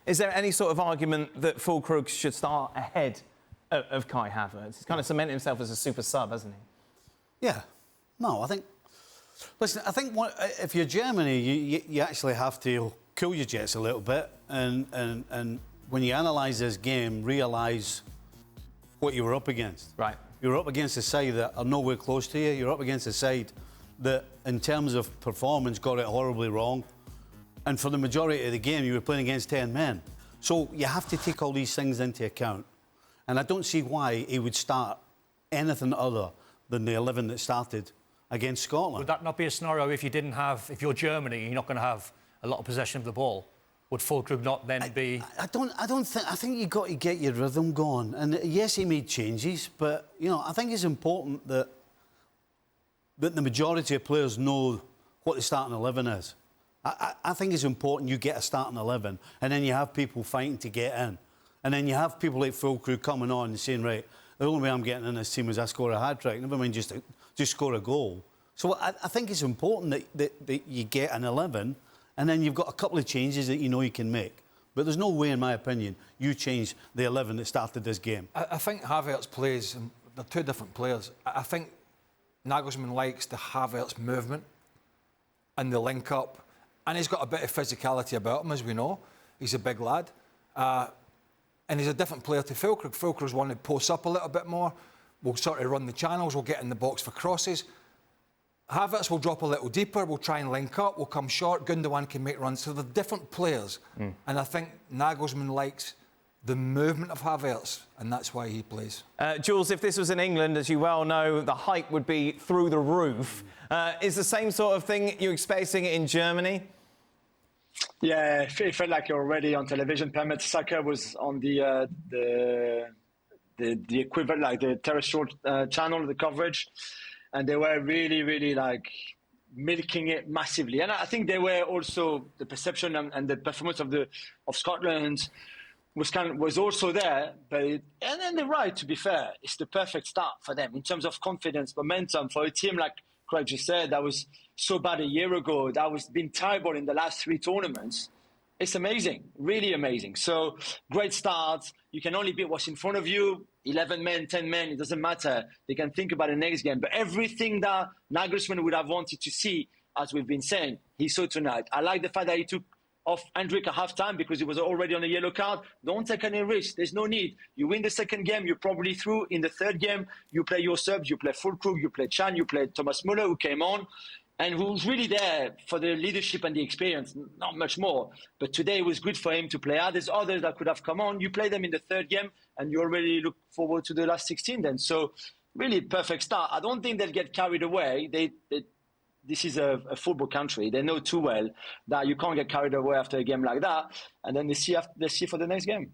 Is there any sort of argument that Füllkrug should start ahead of Kai Havertz? He's kind of cemented himself as a super sub, hasn't he? Yeah. No, I think... Listen, I think if you're Germany, you actually have to cool your jets a little bit and when you analyse this game, realise what you were up against. Right. You were up against a side that are nowhere close to you. You're up against a side that, in terms of performance, got it horribly wrong. And for the majority of the game, you were playing against 10 men. So you have to take all these things into account. And I don't see why he would start anything other than the 11 that started against Scotland. Would that not be a scenario if you're Germany, you're not going to have a lot of possession of the ball? Would Füllkrug not then be... I think you've got to get your rhythm going. And yes, he made changes, but, you know, I think it's important that the majority of players know what the starting 11 is. I think it's important you get a starting 11 and then you have people fighting to get in. And then you have people like Füllkrug coming on and saying, right, the only way I'm getting in this team is I score a hat-trick, never mind just score a goal. So I think it's important that you get an 11 and then you've got a couple of changes that you know you can make. But there's no way, in my opinion, you change the 11 that started this game. I think Havertz plays... They're two different players. I think Nagelsmann likes the Havertz movement and the link-up. And he's got a bit of physicality about him, as we know. He's a big lad. And he's a different player to Füllkrug. Füllkrug's one who posts up a little bit more. We'll sort of run the channels. We'll get in the box for crosses. Havertz will drop a little deeper. We'll try and link up. We'll come short. Gundogan can make runs. So they're different players. And I think Nagelsmann likes the movement of Havertz, and that's why he plays. Jules, if this was in England, as you well know, the hype would be through the roof. Is the same sort of thing you're expecting in Germany? Yeah, it felt like you're already on television. Per Mertesacker was on the equivalent, like the terrestrial channel, the coverage, and they were really like milking it massively. And I think they were also the perception and the performance of Scotland was also there. And then they're right, to be fair, it's the perfect start for them in terms of confidence, momentum for a team like Craig just said, that was so bad a year ago, that was been terrible in the last 3 tournaments. It's amazing, really amazing. So great start. You can only beat what's in front of you. 11 men, 10 men, it doesn't matter. They can think about the next game. But everything that Nagelsmann would have wanted to see, as we've been saying, he saw tonight. I like the fact that he took off Hendrik at half-time because he was already on a yellow card. Don't take any risks. There's no need. You win the second game, you're probably through. In the third game, you play your subs, you play Füllkrug, you play Chan, you play Thomas Müller, who came on, and who was really there for the leadership and the experience, not much more. But today it was good for him to play. There's others that could have come on. You play them in the third game, and you already look forward to the last 16 then. So really perfect start. I don't think they'll get carried away. This is a football country. They know too well that you can't get carried away after a game like that. And then they see for the next game.